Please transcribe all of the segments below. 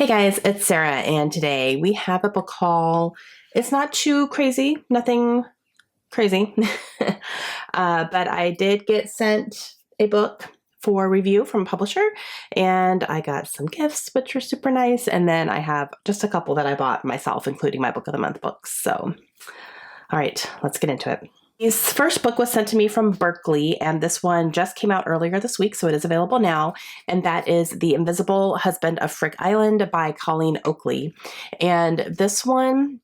Hey guys, it's Sarah, and today we have a book haul. It's not too crazy, nothing crazy, but I did get sent a book for review from a publisher, and I got some gifts, which were super nice, and then I have just a couple that I bought myself, including my Book of the Month books. So, all right, let's get into it. This first book was sent to me from Berkley, and this one just came out earlier this week, so it is available now, and that is The Invisible Husband of Frick Island by Colleen Oakley. And this one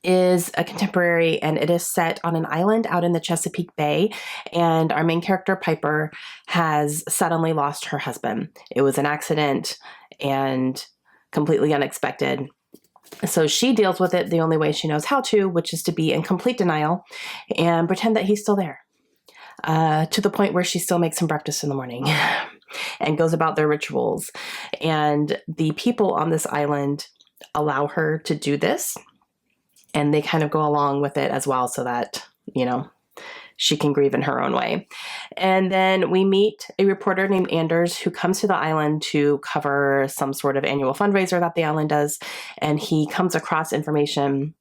is a contemporary, and it is set on an island out in the Chesapeake Bay, and our main character, Piper, has suddenly lost her husband. It was an accident and completely unexpected. So she deals with it the only way she knows how to, which is to be in complete denial and pretend that he's still there, to the point where she still makes him breakfast in the morning and goes about their rituals. And the people on this island allow her to do this, and they kind of go along with it as well so that, she can grieve in her own way. And then we meet a reporter named Anders who comes to the island to cover some sort of annual fundraiser that the island does. And he comes across information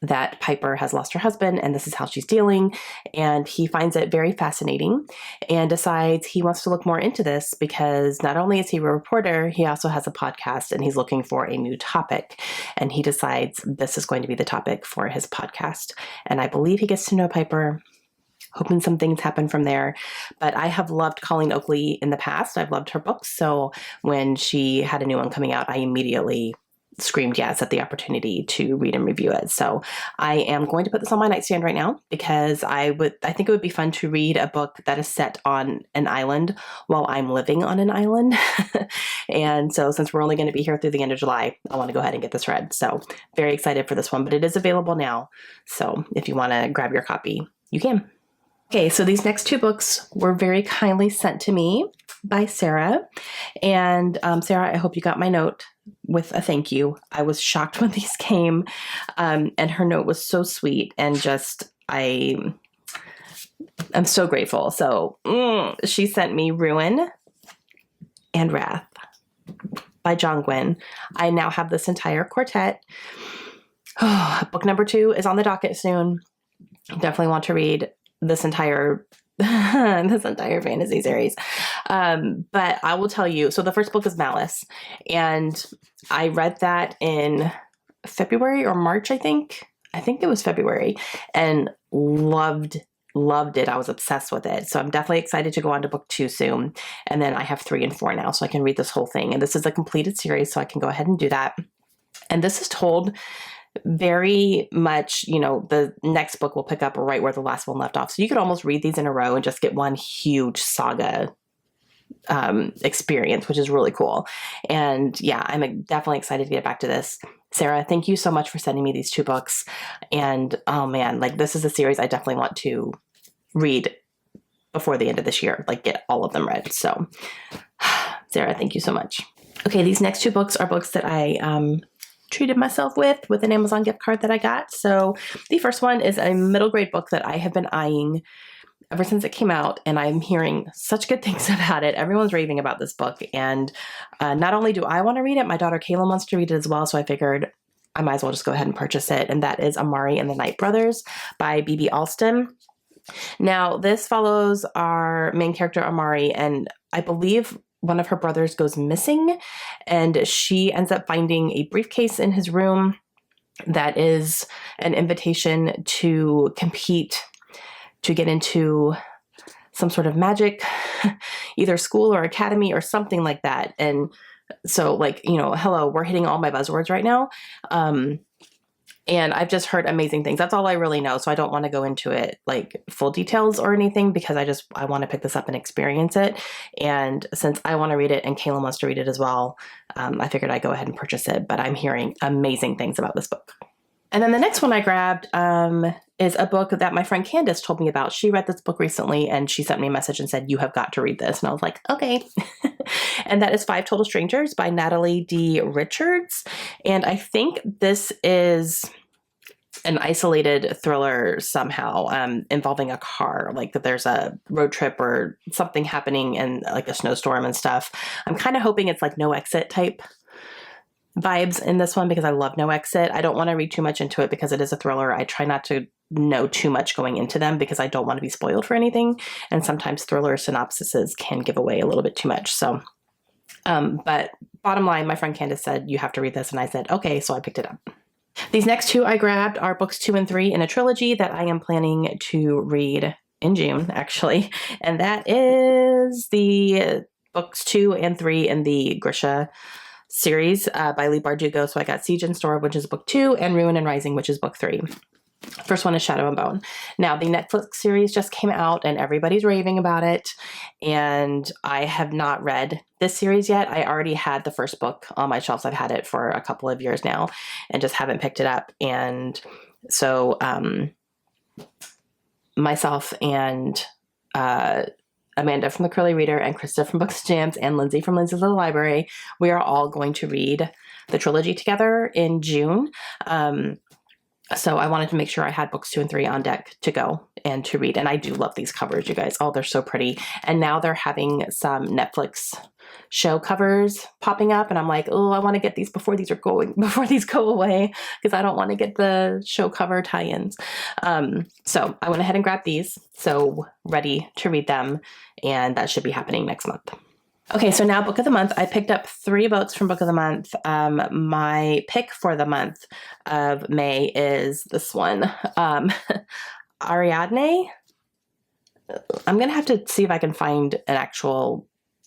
that Piper has lost her husband and this is how she's dealing. And he finds it very fascinating and decides he wants to look more into this because not only is he a reporter, he also has a podcast and he's looking for a new topic. And he decides this is going to be the topic for his podcast. And I believe he gets to know Piper, hoping some things happen from there. But I have loved Colleen Oakley in the past. I've loved her books. So when she had a new one coming out, I immediately screamed yes at the opportunity to read and review it. So I am going to put this on my nightstand right now because I think it would be fun to read a book that is set on an island while I'm living on an island. And so since we're only going to be here through the end of July, I want to go ahead and get this read. So very excited for this one, but it is available now. So if you want to grab your copy, you can. Okay, so these next two books were very kindly sent to me by Sarah. And Sarah, I hope you got my note with a thank you. I was shocked when these came, and her note was so sweet and just, I'm so grateful. So she sent me Ruin and Wrath by John Gwynne. I now have this entire quartet. Book number 2 is on the docket soon. Definitely want to read this entire fantasy series. But I will tell you, so the first book is Malice, and I read that in February or March, I think it was February, and loved it. I was obsessed with it. So I'm definitely excited to go on to book 2 soon. And then I have 3 and 4 now, so I can read this whole thing. And this is a completed series, so I can go ahead and do that. And this is told very much, the next book will pick up right where the last one left off. So you could almost read these in a row and just get one huge saga experience, which is really cool. And yeah, I'm definitely excited to get back to this. Sarah, thank you so much for sending me these 2 books. And oh man, this is a series I definitely want to read before the end of this year, get all of them read. So Sarah, thank you so much. Okay, these next 2 books are books that I treated myself with an Amazon gift card that I got. So the first one is a middle grade book that I have been eyeing ever since it came out, and I'm hearing such good things about it. Everyone's raving about this book, and not only do I want to read it, my daughter Kayla wants to read it as well, so I figured I might as well just go ahead and purchase it, and that is Amari and the Night Brothers by B.B. Alston. Now, this follows our main character, Amari, and I believe one of her brothers goes missing, and she ends up finding a briefcase in his room that is an invitation to compete to get into some sort of magic, either school or academy or something like that. And so hello, we're hitting all my buzzwords right now. And I've just heard amazing things. That's all I really know. So I don't want to go into it full details or anything because I want to pick this up and experience it. And since I want to read it and Kayla wants to read it as well, I figured I'd go ahead and purchase it. But I'm hearing amazing things about this book. And then the next one I grabbed is a book that my friend Candace told me about. She read this book recently and she sent me a message and said, "You have got to read this." And I was like, okay. And that is 5 Total Strangers by Natalie D. Richards. And I think this is an isolated thriller somehow involving a car, that there's a road trip or something happening in a snowstorm and stuff. I'm kind of hoping it's No Exit type vibes in this one because I love No Exit. I don't want to read too much into it because it is a thriller. I try not to know too much going into them because I don't want to be spoiled for anything. And sometimes thriller synopsises can give away a little bit too much. So, but bottom line, my friend Candace said, you have to read this. And I said, okay, so I picked it up. These next two I grabbed are books 2 and 3 in a trilogy that I am planning to read in June, actually. And that is the books 2 and 3 in the Grisha series by Lee Bardugo. So I got Siege and Storm, which is book 2, and Ruin and Rising, which is book 3. First one is Shadow and Bone. Now, the Netflix series just came out and everybody's raving about it. And I have not read this series yet. I already had the first book on my shelves. I've had it for a couple of years now and just haven't picked it up. And so myself and Amanda from the Curly Reader and Krista from Books Jams and Lindsay from Lindsay's Little Library, we are all going to read the trilogy together in June. So I wanted to make sure I had books 2 and 3 on deck to go and to read. And I do love these covers, you guys. Oh, they're so pretty. And now they're having some Netflix show covers popping up. And I'm like, oh, I want to get these before these go away because I don't want to get the show cover tie-ins. So I went ahead and grabbed these. So ready to read them. And that should be happening next month. Okay, so now Book of the Month. I picked up 3 books from Book of the Month. My pick for the month of May is this one, Ariadne. I'm going to have to see if I can find an actual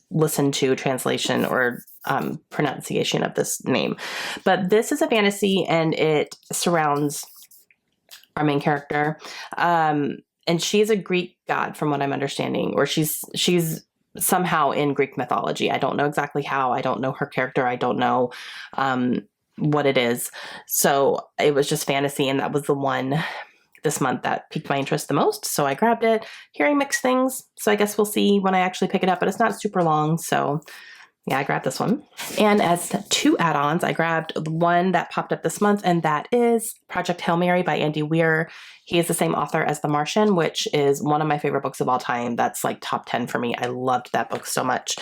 listen to translation or pronunciation of this name. But this is a fantasy and it surrounds our main character. And she's a Greek god from what I'm understanding, or she's somehow in Greek mythology. I don't know exactly how. I don't know her character. I don't know what it is. So it was just fantasy, and that was the one this month that piqued my interest the most. So I grabbed it, hearing mixed things. So I guess we'll see when I actually pick it up, but it's not super long. So yeah, I grabbed this one. And as 2 add-ons, I grabbed the one that popped up this month, and that is Project Hail Mary by Andy Weir. He is the same author as The Martian, which is one of my favorite books of all time. That's like top 10 for me. I loved that book so much.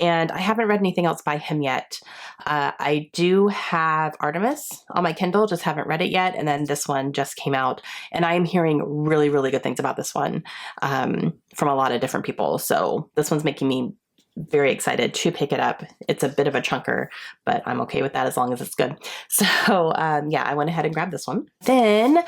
And I haven't read anything else by him yet. I do have Artemis on my Kindle, just haven't read it yet. And then this one just came out, and I am hearing really, really good things about this one from a lot of different people. So this one's making me very excited to pick it up. It's a bit of a chunker, but I'm okay with that as long as it's good. So yeah, I went ahead and grabbed this one. Then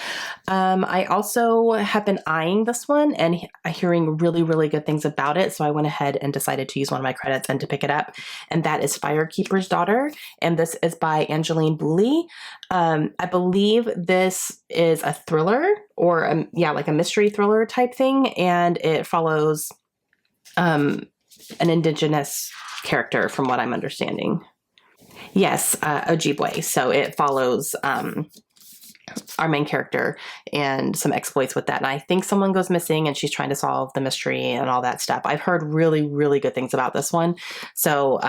I also have been eyeing this one and hearing really, really good things about it. So I went ahead and decided to use one of my credits and to pick it up. And that is Firekeeper's Daughter. And this is by Angeline Booley. I believe this is a thriller or like a mystery thriller type thing. And it follows an Indigenous character from what I'm understanding. Yes, Ojibwe. So it follows our main character and some exploits with that. And I think someone goes missing and she's trying to solve the mystery and all that stuff. I've heard really, really good things about this one. So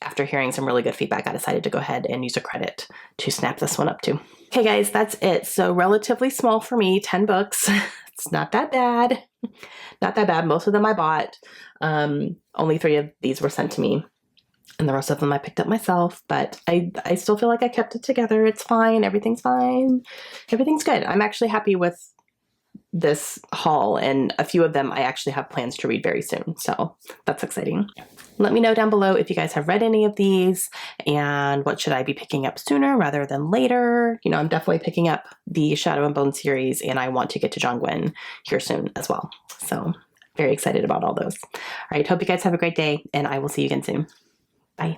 after hearing some really good feedback, I decided to go ahead and use a credit to snap this one up too. Okay, guys, that's it. So relatively small for me, 10 books. It's not that bad. Not that bad. Most of them I bought. Only 3 of these were sent to me. And the rest of them I picked up myself. But I still feel like I kept it together. It's fine. Everything's fine. Everything's good. I'm actually happy with this haul. And a few of them I actually have plans to read very soon. So that's exciting. Let me know down below if you guys have read any of these and what should I be picking up sooner rather than later. You know, I'm definitely picking up the Shadow and Bone series and I want to get to John Gwynne here soon as well. So very excited about all those. All right. Hope you guys have a great day and I will see you again soon. Bye.